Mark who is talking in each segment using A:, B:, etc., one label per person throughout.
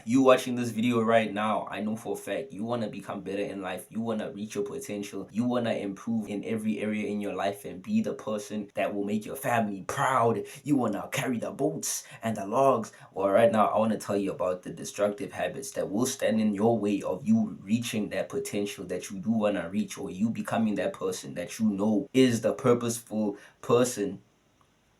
A: You watching this video right now, I know for a fact you want to become better in life. You want to reach your potential. You want to improve in every area in your life and be the person that will make your family proud. You want to carry the boats and the logs. Well, right now, I want to tell you about the destructive habits that will stand in your way of you reaching that potential that you do want to reach, or you becoming that person that you know is the purposeful person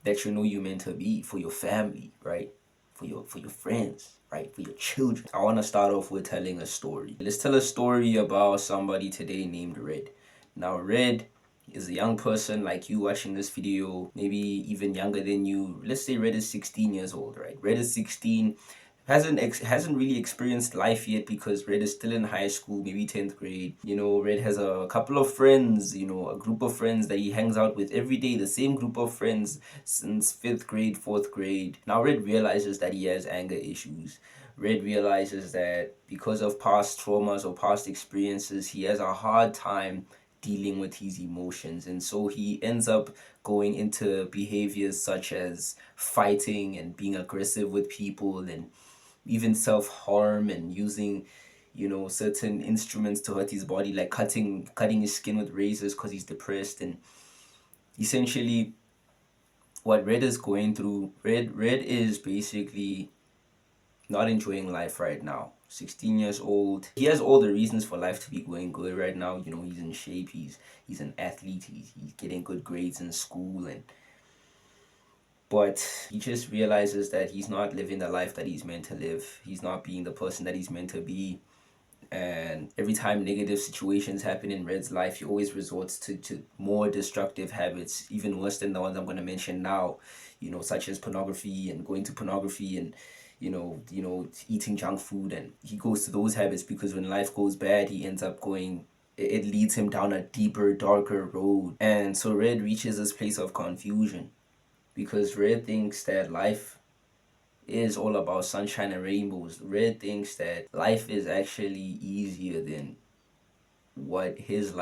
A: that you know you're meant to be for your family, right? For your friends, right? For your children. I want to start off with telling a story. Let's tell a story about somebody today named Red. Now, Red is a young person like you watching this video, maybe even younger than you. Let's say Red is 16 years old, right? Red is 16, hasn't really experienced life yet because Red is still in high school, maybe 10th grade. Red has a couple of friends, a group of friends that he hangs out with every day, the same group of friends since 5th grade, 4th grade. Now Red realizes that he has anger issues. Red realizes that because of past traumas or past experiences, he has a hard time dealing with his emotions, and so he ends up going into behaviors such as fighting and being aggressive with people, and even self-harm, and using certain instruments to hurt his body, like cutting his skin with razors because he's depressed. And essentially what Red is going through, Red is basically not enjoying life right now. 16 years old, he has all the reasons for life to be going good right now. He's in shape, he's an athlete, he's getting good grades in school, and but he just realizes that he's not living the life that he's meant to live. He's not being the person that he's meant to be. And every time negative situations happen in Red's life, he always resorts to more destructive habits, even worse than the ones I'm going to mention now, such as pornography and going to pornography, and eating junk food. And he goes to those habits because when life goes bad, he ends up going, it leads him down a deeper, darker road. And so Red reaches this place of confusion because Red thinks that life is all about sunshine and rainbows. Red thinks that life is actually easier than what his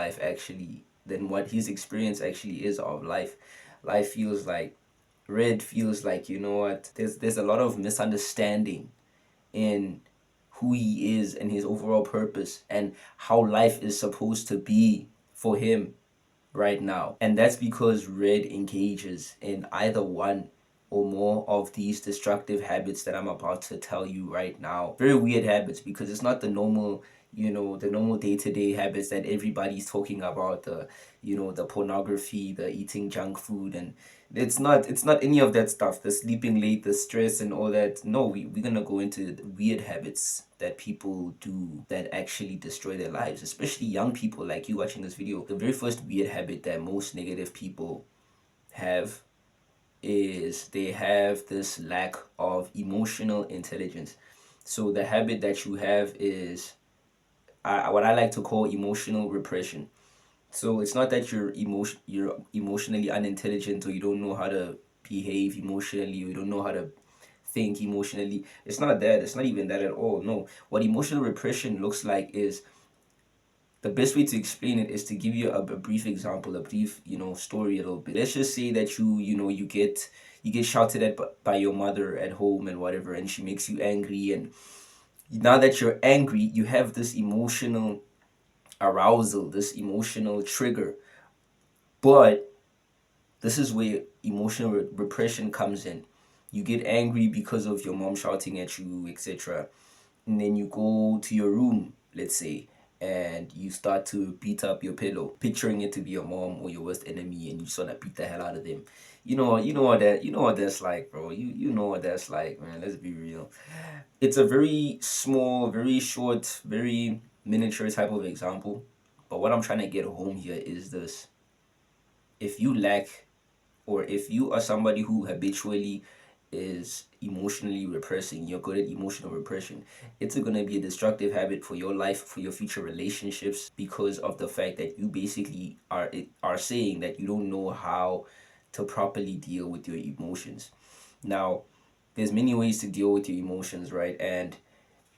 A: experience actually is of life. Life feels like Red feels like, what, there's a lot of misunderstanding in who he is and his overall purpose and how life is supposed to be for him right now. And that's because Red engages in either one or more of these destructive habits that I'm about to tell you right now. Very weird habits because it's not the normal, the normal day-to-day habits that everybody's talking about, the pornography, the eating junk food, and it's not any of that stuff, the sleeping late, the stress and all that. No, we're gonna go into the weird habits that people do that actually destroy their lives, especially young people like you watching this video. The very first weird habit that most negative people have is they have this lack of emotional intelligence. So the habit that you have is what I like to call emotional repression. So it's not that you're emotionally unintelligent, or you don't know how to behave emotionally, or you don't know how to think emotionally. It's not that. It's not even that at all. No. What emotional repression looks like is, the best way to explain it is to give you a brief example, a brief, story a little bit. Let's just say that you get shouted at by your mother at home and whatever, and she makes you angry, and now that you're angry, you have this emotional arousal, this emotional trigger. But this is where emotional repression comes in. You get angry because of your mom shouting at you, etc. And then you go to your room, let's say, and you start to beat up your pillow, picturing it to be your mom or your worst enemy, and you sort of beat the hell out of them. You know what that's like, bro. You know what that's like, man. Let's be real. It's a very small, very short, very miniature type of example. But what I'm trying to get home here is this: if you lack, or if you are somebody who habitually is emotionally repressing, you're good at emotional repression, it's going to be a destructive habit for your life, for your future relationships, because of the fact that you basically are saying that you don't know how to properly deal with your emotions. Now, there's many ways to deal with your emotions, right? And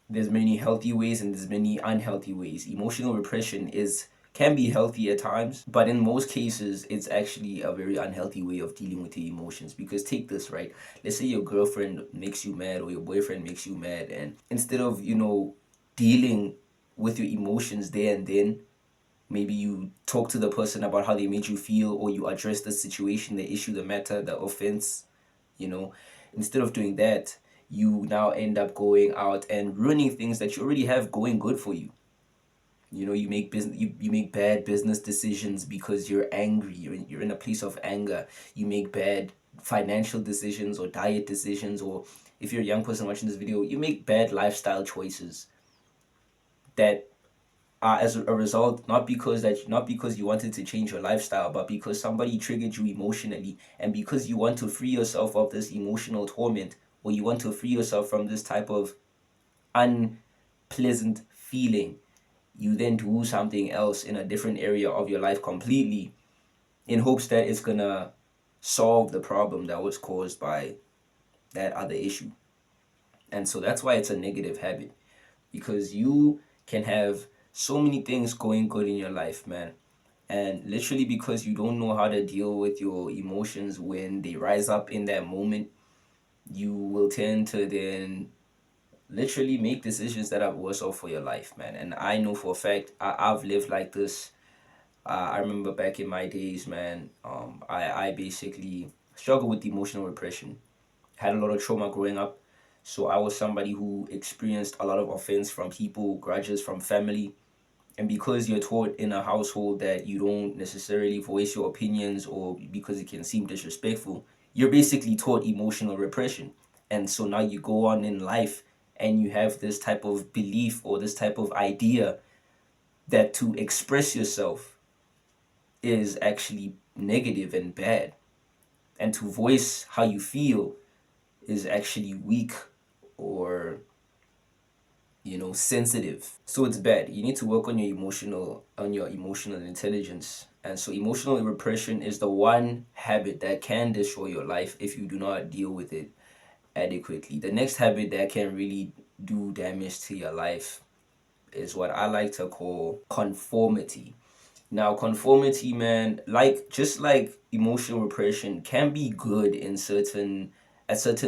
A: there's many healthy ways and there's many unhealthy ways. Emotional repression is can be healthy at times, but in most cases, it's actually a very unhealthy way of dealing with your emotions. Because take this, right? Let's say your girlfriend makes you mad or your boyfriend makes you mad, and instead of, dealing with your emotions there and then, maybe you talk to the person about how they made you feel, or you address the situation, the issue, the matter, the offense, you know. Instead of doing that, you now end up going out and ruining things that you already have going good for you. You make you make bad business decisions because you're angry. You're in a place of anger. You make bad financial decisions or diet decisions, or if you're a young person watching this video, you make bad lifestyle choices that are as a result, not because you wanted to change your lifestyle, but because somebody triggered you emotionally, and because you want to free yourself of this emotional torment, or you want to free yourself from this type of unpleasant feeling, you then do something else in a different area of your life completely, in hopes that it's gonna solve the problem that was caused by that other issue. And so that's why it's a negative habit, because you can have so many things going good in your life, man. And literally, because you don't know how to deal with your emotions when they rise up in that moment, you will tend to then literally make decisions that are worse off for your life, man. And I know for a fact, I've lived like this. I remember back in my days, man. I basically struggled with emotional repression. Had a lot of trauma growing up, so I was somebody who experienced a lot of offense from people, grudges from family. And because you're taught in a household that you don't necessarily voice your opinions, or because it can seem disrespectful, you're basically taught emotional repression. And so now you go on in life and you have this type of belief or this type of idea that to express yourself is actually negative and bad, and to voice how you feel is actually weak or sensitive. So it's bad. You need to work on your emotional intelligence. And so emotional repression is the one habit that can destroy your life if you do not deal with it adequately. The next habit that can really do damage to your life is what I like to call conformity. Now, conformity, man, just like emotional repression, can be good at certain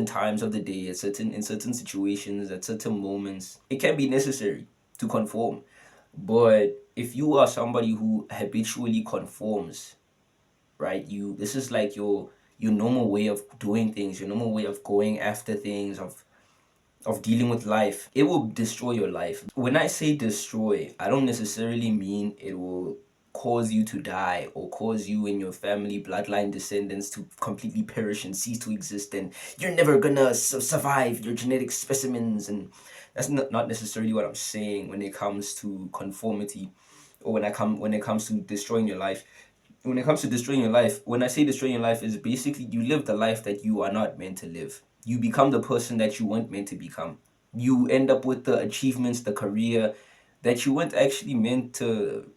A: times of the day, in certain situations, at certain moments. It can be necessary to conform. But if you are somebody who habitually conforms, right? This is like your normal way of doing things, your normal way of going after things, of dealing with life. It will destroy your life. When I say destroy, I don't necessarily mean it will cause you to die, or cause you and your family bloodline descendants to completely perish and cease to exist, and you're never gonna survive your genetic specimens. And that's not necessarily what I'm saying when it comes to conformity, or when it comes to destroying your life. When it comes to destroying your life, when I say destroying your life, is basically you live the life that you are not meant to live. You become the person that you weren't meant to become. You end up with the achievements, the career that you weren't actually meant to,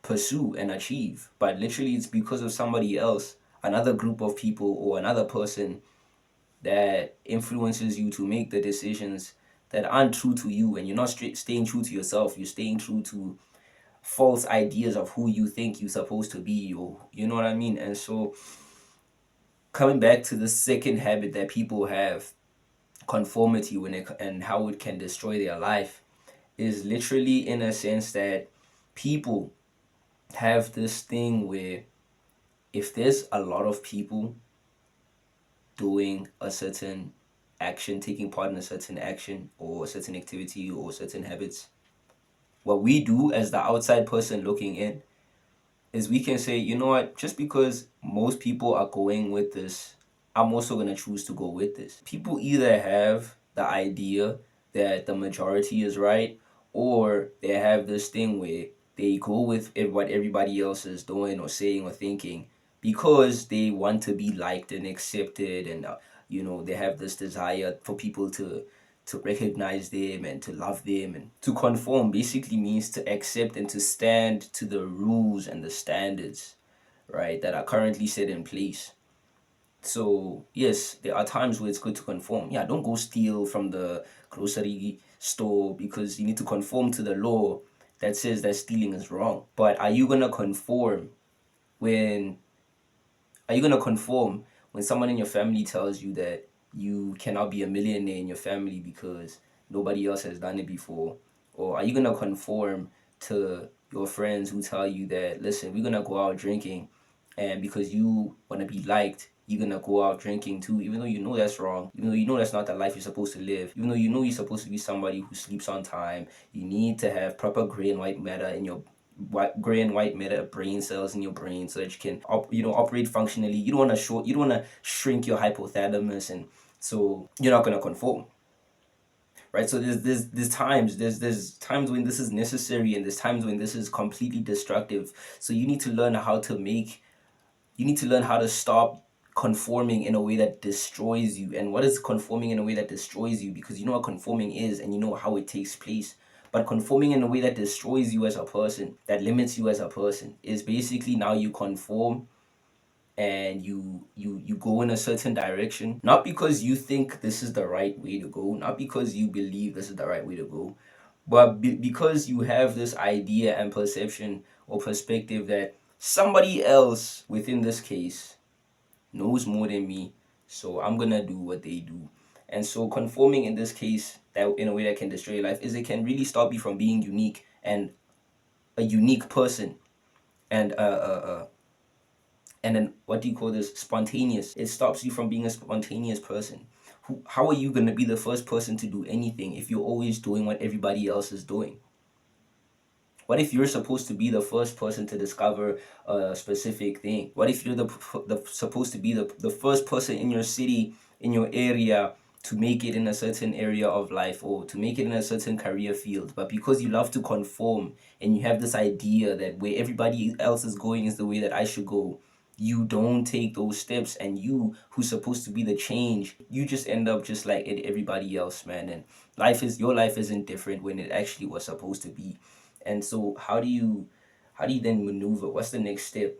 A: pursue and achieve. But literally, it's because of somebody else, another group of people, or another person that influences you to make the decisions that aren't true to you. And you're not staying true to yourself. You're staying true to false ideas of who you think you're supposed to be, or you know what I mean. And so, coming back to the second habit that people have, conformity, and how it can destroy their life, is literally in a sense that people have this thing where if there's a lot of people doing a certain action, taking part in a certain action or a certain activity or certain habits, what we do as the outside person looking in is we can say, you know what, just because most people are going with this, I'm also going to choose to go with this. People either have the idea that the majority is right, or they have this thing where they go with what everybody else is doing or saying or thinking, because they want to be liked and accepted, and they have this desire for people to recognize them and to love them. And to conform basically means to accept and to stand to the rules and the standards, right, that are currently set in place. So yes, there are times where it's good to conform. Yeah, don't go steal from the grocery store because you need to conform to the law. that says that stealing is wrong. But are you gonna conform when are you gonna conform when someone in your family tells you that you cannot be a millionaire in your family because nobody else has done it before? Or are you gonna conform to your friends who tell you that, listen, we're gonna go out drinking, and because you wanna be liked, you're gonna go out drinking too, even though you know that's wrong, even though you know that's not the life you're supposed to live, even though you know you're supposed to be somebody who sleeps on time, you need to have proper gray and white matter in your gray and white matter brain cells in your brain so that you can operate functionally. You don't want to shrink your hypothalamus, and so you're not going to conform, right? So there's times when this is necessary, and there's times when this is completely destructive. So you need to learn how to stop conforming in a way that destroys you. And what is conforming in a way that destroys you? Because you know what conforming is and you know how it takes place. But conforming in a way that destroys you as a person, that limits you as a person, is basically now you conform and you go in a certain direction, not because you think this is the right way to go, not because you believe this is the right way to go, but because you have this idea and perception or perspective that somebody else within this case knows more than me, so I'm gonna do what they do. And so conforming in this case, that in a way that can destroy your life, is it can really stop you from being unique and a unique person, and and then what do you call this, spontaneous. It stops you from being a spontaneous person. How are you gonna be the first person to do anything if you're always doing what everybody else is doing? What if you're supposed to be the first person to discover a specific thing? What if you're the supposed to be the first person in your city, in your area, to make it in a certain area of life or to make it in a certain career field? But because you love to conform and you have this idea that where everybody else is going is the way that I should go, you don't take those steps, and you who's supposed to be the change, you just end up just like everybody else, man. And your life isn't different when it actually was supposed to be. And so how do you then maneuver? What's the next step?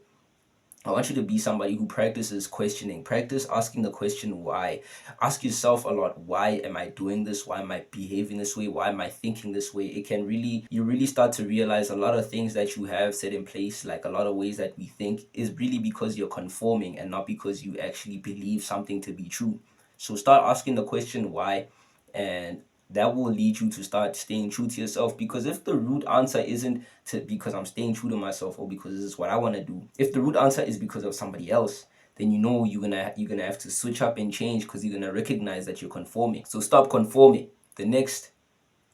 A: I want you to be somebody who practices questioning. Practice asking the question why. Ask yourself a lot, why am I doing this? Why am I behaving this way? Why am I thinking this way? You really start to realize a lot of things that you have set in place, like a lot of ways that we think, is really because you're conforming and not because you actually believe something to be true. So start asking the question why, and that will lead you to start staying true to yourself. Because if the root answer isn't to because I'm staying true to myself or because this is what I want to do, if the root answer is because of somebody else, then you know you're gonna have to switch up and change, because you're gonna recognize that you're conforming. So stop conforming. The next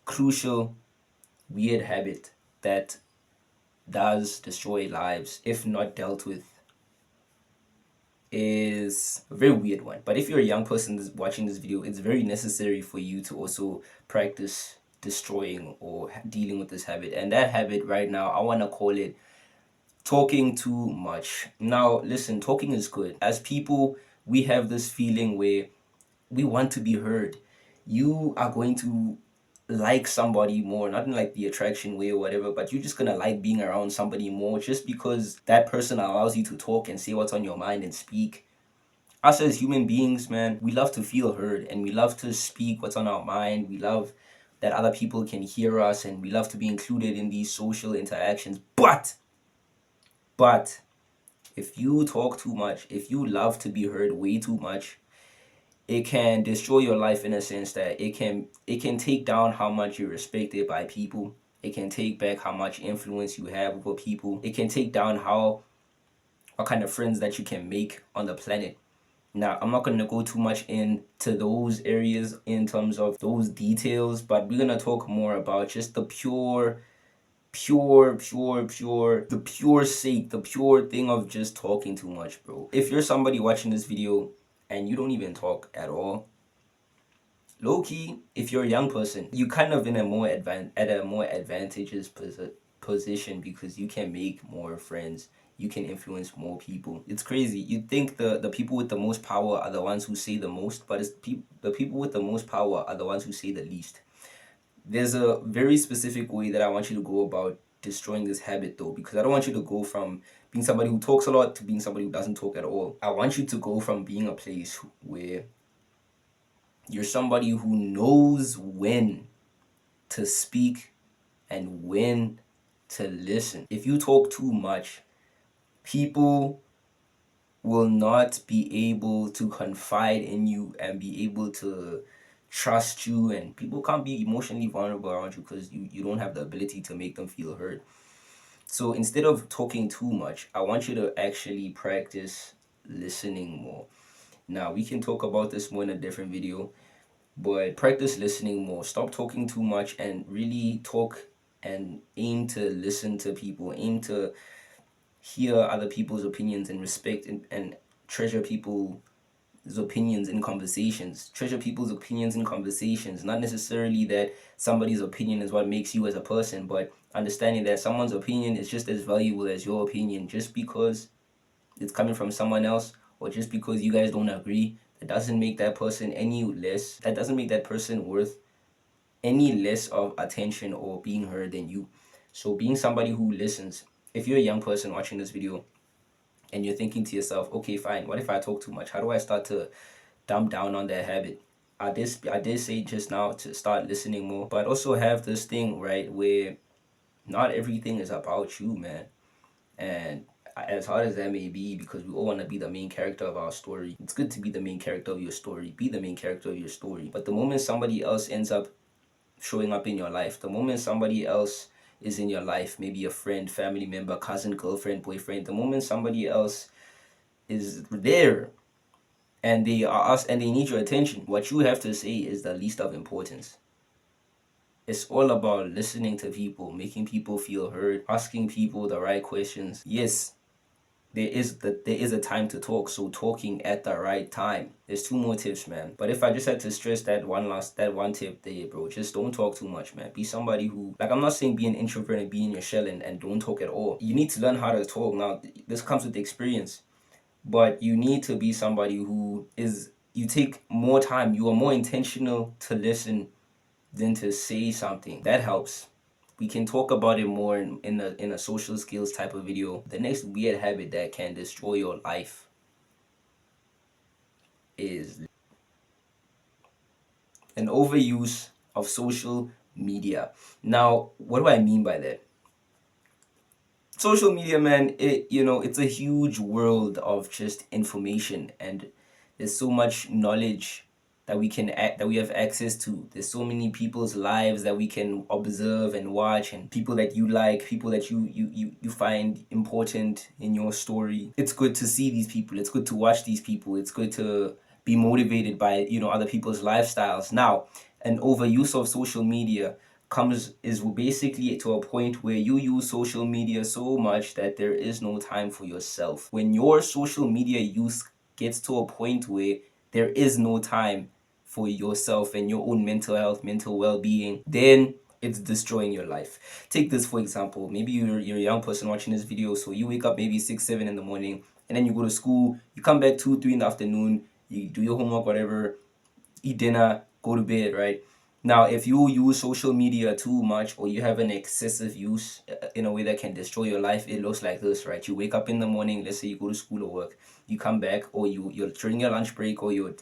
A: crucial weird habit that does destroy lives if not dealt with is a very weird one. But if you're a young person watching this video, it's very necessary for you to also practice destroying or dealing with this habit. And that habit right now, I want to call it talking too much. Now, listen, talking is good. As people, we have this feeling where we want to be heard. You are going to like somebody more, not in like the attraction way or whatever, but you're just gonna like being around somebody more just because that person allows you to talk and say what's on your mind and speak. Us as human beings, man, we love to feel heard and we love to speak what's on our mind. We love that other people can hear us and we love to be included in these social interactions. But if you talk too much, if you love to be heard way too much, it can destroy your life in a sense that it can take down how much you're respected by people. It can take back how much influence you have over people. It can take down what kind of friends that you can make on the planet. Now, I'm not going to go too much into those areas in terms of those details, but we're going to talk more about just the the pure sake, the pure thing of just talking too much, bro. If you're somebody watching this video and you don't even talk at all, low key, if you're a young person, you kind of in a more advantageous position because you can make more friends, you can influence more people. It's crazy. You'd think the people with the most power are the ones who say the most, but the people with the most power are the ones who say the least. There's a very specific way that I want you to go about destroying this habit, though, because I don't want you to go from being somebody who talks a lot to being somebody who doesn't talk at all. I want you to go from being a place where you're somebody who knows when to speak and when to listen. If you talk too much, people will not be able to confide in you and be able to trust you, and people can't be emotionally vulnerable around you because you don't have the ability to make them feel heard. So instead of talking too much, I want you to actually practice listening more. Now, we can talk about this more in a different video, but practice listening more. Stop talking too much and really talk and aim to listen to people. Aim to hear other people's opinions and respect and treasure people's opinions in conversations. Treasure people's opinions in conversations. Not necessarily that somebody's opinion is what makes you as a person, but understanding that someone's opinion is just as valuable as your opinion. Just because it's coming from someone else, or just because you guys don't agree, that doesn't make that person any less. That doesn't make that person worth any less of attention or being heard than you. So being somebody who listens. If you're a young person watching this video and you're thinking to yourself, okay, fine, what if I talk too much? How do I start to dumb down on that habit? I did say just now to start listening more, but also have this thing, right, where not everything is about you, man. And as hard as that may be, because we all want to be the main character of our story, it's good to be the main character of your story. Be the main character of your story. But the moment somebody else ends up showing up in your life, the moment somebody else is in your life, maybe a friend, family member, cousin, girlfriend, boyfriend, the moment somebody else is there and they are us and they need your attention, what you have to say is the least of importance. It's all about listening to people, making people feel heard, asking people the right questions. Yes, there is a time to talk, so talking at the right time. There's two more tips, man. But if I just had to stress that one tip there, bro, just don't talk too much, man. Be somebody who, like, I'm not saying be an introvert and be in your shell and don't talk at all. You need to learn how to talk. Now, this comes with experience, but you need to be somebody who is, you take more time, you are more intentional to listen than to say something. That helps. We can talk about it more in a social skills type of video. The next weird habit that can destroy your life is an overuse of social media. Now, what do I mean by that? Social media, man, it's a huge world of just information, and there's so much knowledge that we have access to. There's so many people's lives that we can observe and watch, and people that you like, people that you find important in your story. It's good to see these people. It's good to watch these people. It's good to be motivated by other people's lifestyles. Now, an overuse of social media is basically to a point where you use social media so much that there is no time for yourself. When your social media use gets to a point where there is no time for yourself and your own mental health, mental well-being, then it's destroying your life. Take this for example. Maybe you're a young person watching this video, so you wake up maybe 6, 7 in the morning, and then you go to school, you come back 2, 3 in the afternoon, you do your homework, whatever, eat dinner, go to bed, right? Now, if you use social media too much, or you have an excessive use in a way that can destroy your life, it looks like this, right? You wake up in the morning, let's say you go to school or work, you come back, or you're during your lunch break or your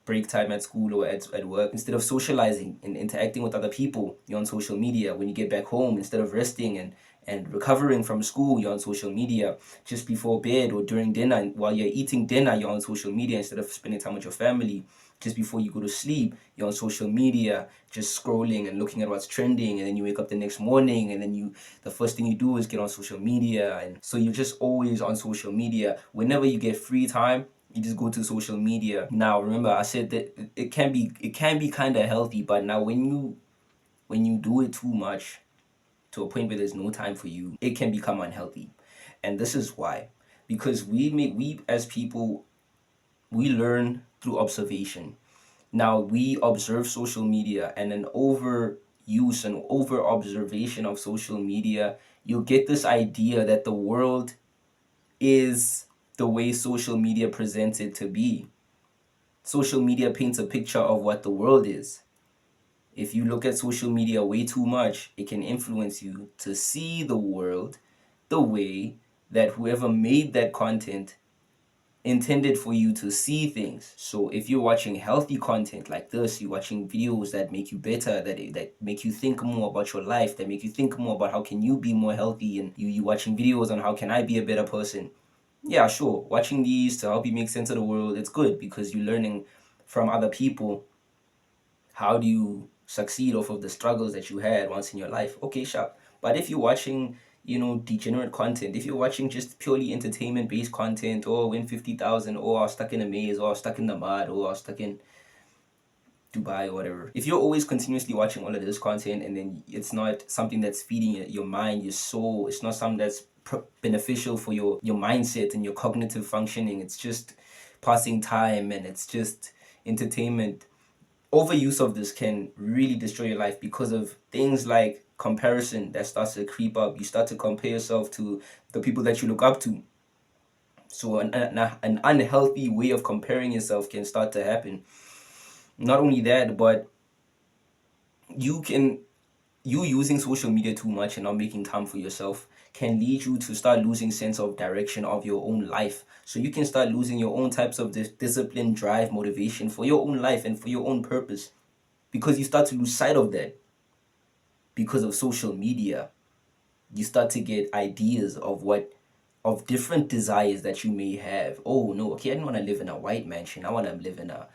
A: break time at school or at work, instead of socializing and interacting with other people, you're on social media. When you get back home, instead of resting and recovering from school, you're on social media. Just before bed or during dinner, while you're eating dinner, you're on social media instead of spending time with your family. Just before you go to sleep, you're on social media, just scrolling and looking at what's trending, and then you wake up the next morning, and then the first thing you do is get on social media, and so you're just always on social media. Whenever you get free time, you just go to social media. Now, remember, I said that it can be kind of healthy, but now when you do it too much to a point where there's no time for you, it can become unhealthy. And this is why. Because we as people, we learn through observation. Now, we observe social media, and an overuse and over observation of social media, you'll get this idea that the world is the way social media presents it to be. Social media paints a picture of what the world is. If you look at social media way too much, it can influence you to see the world the way that whoever made that content intended for you to see things. So if you're watching healthy content like this, you're watching videos that make you better, that make you think more about your life, that make you think more about how can you be more healthy, and you watching videos on how can I be a better person. Yeah, sure. Watching these to help you make sense of the world, it's good because you're learning from other people. How do you succeed off of the struggles that you had once in your life? Okay, sure. But if you're watching, degenerate content, if you're watching just purely entertainment based content, or win 50,000, or I was stuck in a maze, or I was stuck in the mud, or I was stuck in Dubai, or whatever. If you're always continuously watching all of this content and then it's not something that's feeding your mind, your soul, it's not something that's beneficial for your mindset and your cognitive functioning, it's just passing time and it's just entertainment. Overuse of this can really destroy your life because of things like comparison that starts to creep up. You start to compare yourself to the people that you look up to. So an unhealthy way of comparing yourself can start to happen. Not only that, but you can you using social media too much and not making time for yourself can lead you to start losing sense of direction of your own life. So you can start losing your own types of discipline, drive, motivation for your own life and for your own purpose, because you start to lose sight of that because of social media. You start to get ideas of different desires that you may have. Oh no, okay, I don't want to live in a white mansion. I want to live in a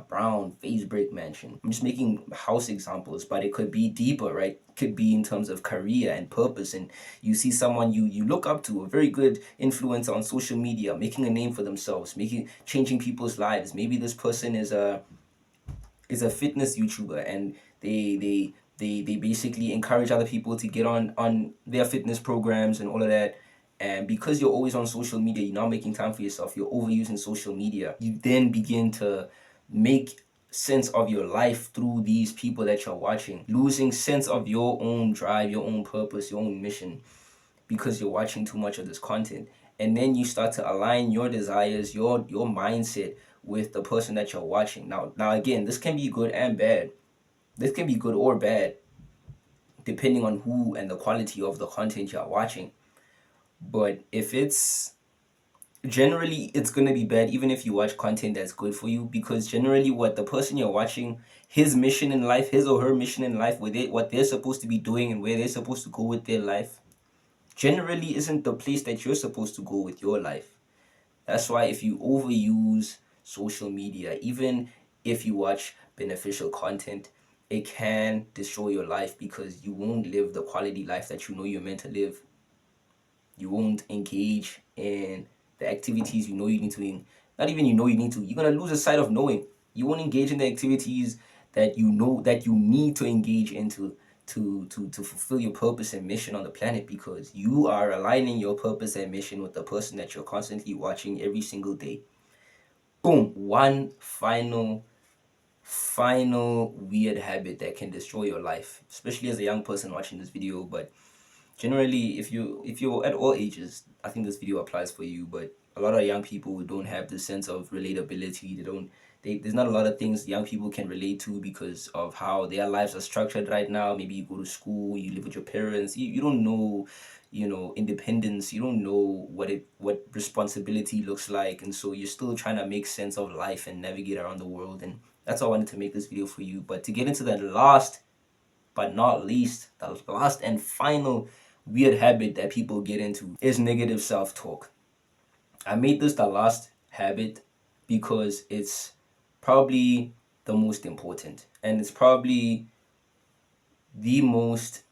A: brown phase brick mansion. I'm just making house examples, but it could be deeper, right? It could be in terms of career and purpose. And you see someone you look up to, a very good influencer on social media, making a name for themselves, making changing people's lives. Maybe this person is a fitness YouTuber, and they basically encourage other people to get on their fitness programs and all of that. And because you're always on social media, you're not making time for yourself, you're overusing social media, you then begin to make sense of your life through these people that you're watching, losing sense of your own drive, your own purpose, your own mission, because you're watching too much of this content. And then you start to align your desires, your mindset with the person that you're watching. Now again, this can be good and bad. This can be good or bad depending on who and the quality of the content you're watching. But if it's generally, it's going to be bad even if you watch content that's good for you, because generally what the person you're watching, his mission in life, his or her mission in life, what they're supposed to be doing and where they're supposed to go with their life, generally isn't the place that you're supposed to go with your life. That's why if you overuse social media, even if you watch beneficial content, it can destroy your life because you won't live the quality life that you know you're meant to live. You won't engage in the activities you know you need to, not even you know you need to. You're gonna lose a sight of knowing. You won't engage in the activities that you know that you need to engage into to fulfill your purpose and mission on the planet, because you are aligning your purpose and mission with the person that you're constantly watching every single day. Boom. One final weird habit that can destroy your life, especially as a young person watching this video. But generally, if you're at all ages, I think this video applies for you. But a lot of young people don't have this sense of relatability. There's not a lot of things young people can relate to because of how their lives are structured right now. Maybe you go to school, you live with your parents, you don't know, independence. You don't know what responsibility looks like, and so you're still trying to make sense of life and navigate around the world. And that's why I wanted to make this video for you. But to get into that last but not least, the last and final weird habit that people get into is negative self-talk. I made this the last habit because it's probably the most important, and it's probably the most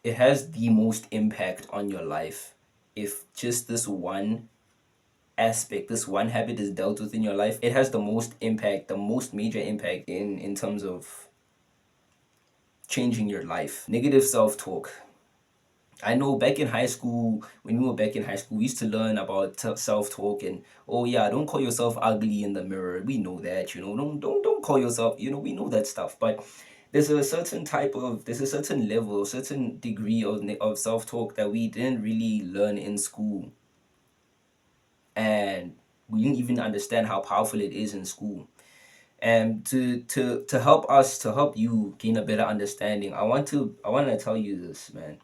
A: it has the most impact on your life. If just this one aspect, this one habit is dealt with in your life, it has the most impact, the most major impact in terms of changing your life. Negative self-talk. I know back in high school, when we were back in high school, we used to learn about self-talk, and oh yeah, don't call yourself ugly in the mirror. We know that, don't call yourself, we know that stuff. But there's a certain level, a certain degree of self-talk that we didn't really learn in school, and we didn't even understand how powerful it is in school. And to help us, to help you gain a better understanding, I want to tell you this, man.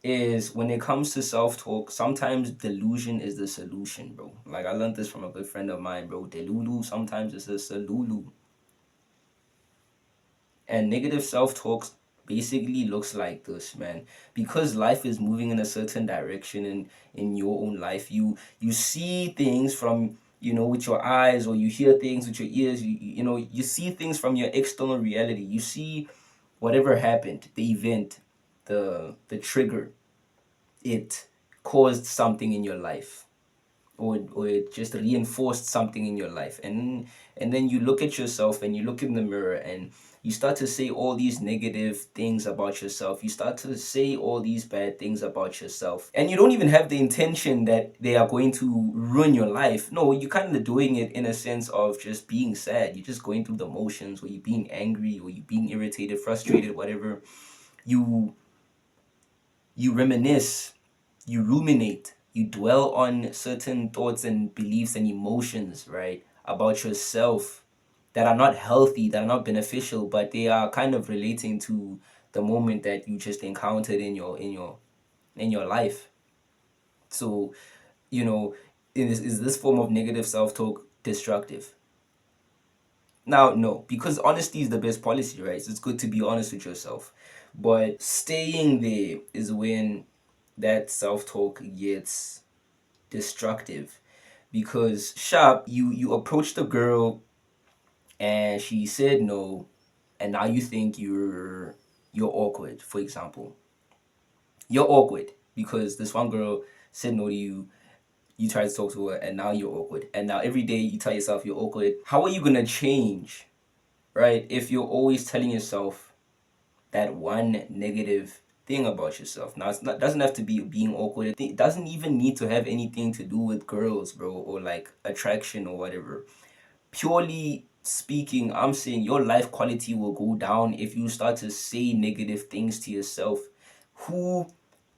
A: is when it comes to self-talk, sometimes delusion is the solution, bro. Like I learned this from a good friend of mine, bro. Delulu sometimes is a salulu. And negative self-talk basically looks like this, man. Because life is moving in a certain direction in your own life, you see things from, with your eyes, or you hear things with your ears. You see things from your external reality. You see whatever happened, the event, the trigger, it caused something in your life, or it just reinforced something in your life. And then you look at yourself and you look in the mirror and you start to say all these negative things about yourself. You start to say all these bad things about yourself, and you don't even have the intention that they are going to ruin your life. No, you're kind of doing it in a sense of just being sad. You're just going through the motions, or you're being angry, or you're being irritated, frustrated, whatever. You you reminisce, you ruminate, you dwell on certain thoughts and beliefs and emotions, right, about yourself, that are not healthy, that are not beneficial, but they are kind of relating to the moment that you just encountered in your life. So, you know, is this form of negative self-talk destructive? Now, no, because honesty is the best policy, right? So it's good to be honest with yourself. But staying there is when that self talk gets destructive. Because sharp, you approached the girl and she said no, and now you think you're awkward, for example. You're awkward because this one girl said no to you. You tried to talk to her and now you're awkward. And now every day you tell yourself you're awkward. How are you gonna change, right? If you're always telling yourself that one negative thing about yourself. Now, it's not doesn't have to be being awkward. It doesn't even need to have anything to do with girls, bro, or like attraction or whatever. Purely speaking, I'm saying your life quality will go down if you start to say negative things to yourself. Who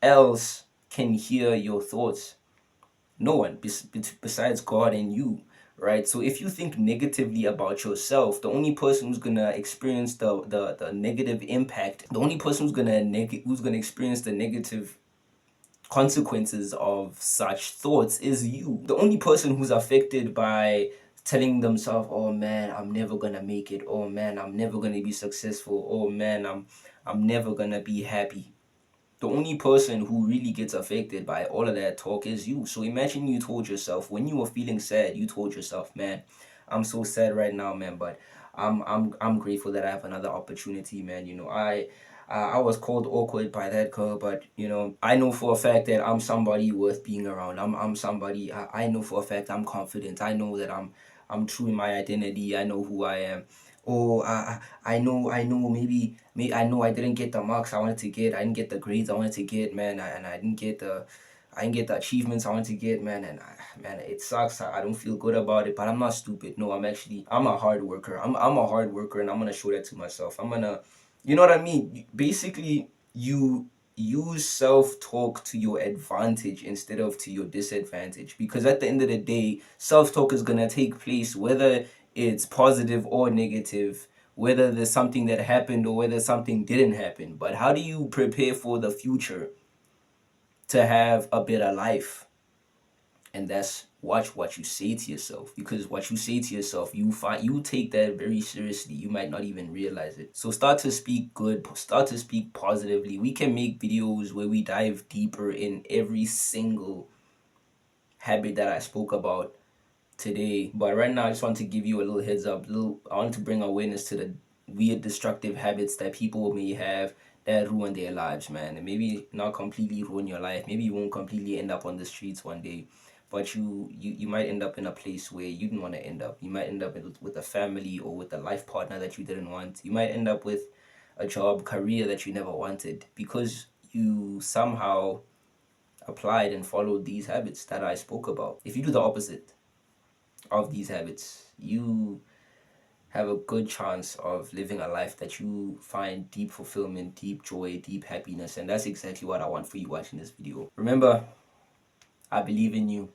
A: else can hear your thoughts? No one besides God and you, right? So if you think negatively about yourself, the only person who's gonna experience the negative impact, the only person who's gonna experience the negative consequences of such thoughts is you. The only person who's affected by telling themselves, oh man, I'm never gonna make it, oh man, I'm never gonna be successful, oh man, I'm never gonna be happy, the only person who really gets affected by all of that talk is you. So imagine you told yourself when you were feeling sad, you told yourself, man, I'm so sad right now, man, but I'm grateful that I have another opportunity, man. I was called awkward by that girl, but I know for a fact that I'm somebody worth being around. I'm somebody. I know for a fact I'm confident. I know that I'm true in my identity. I know who I am. Oh, I know. Maybe I know I didn't get the marks I wanted to get. I didn't get the grades I wanted to get, man. And I didn't get the achievements I wanted to get, man. And man, it sucks. I don't feel good about it, but I'm not stupid. No, I'm a hard worker. I'm a hard worker, and I'm gonna show that to myself. You know what I mean? Basically, you use self talk to your advantage instead of to your disadvantage. Because at the end of the day, self talk is gonna take place whether it's positive or negative, whether there's something that happened or whether something didn't happen. But how do you prepare for the future to have a better life? And that's watch what you say to yourself, because what you say to yourself, you take that very seriously. You might not even realize it. So start to speak good, start to speak positively. We can make videos where we dive deeper in every single habit that I spoke about today. But right now, I just want to give you a little heads up. I want to bring awareness to the weird, destructive habits that people may have that ruin their lives, man. And maybe not completely ruin your life. Maybe you won't completely end up on the streets one day, but you might end up in a place where you didn't want to end up. You might end up with a family or with a life partner that you didn't want. You might end up with a job, career that you never wanted because you somehow applied and followed these habits that I spoke about. If you do the opposite of these habits, you have a good chance of living a life that you find deep fulfillment, deep joy, deep happiness. And that's exactly what I want for you watching this video. Remember, I believe in you.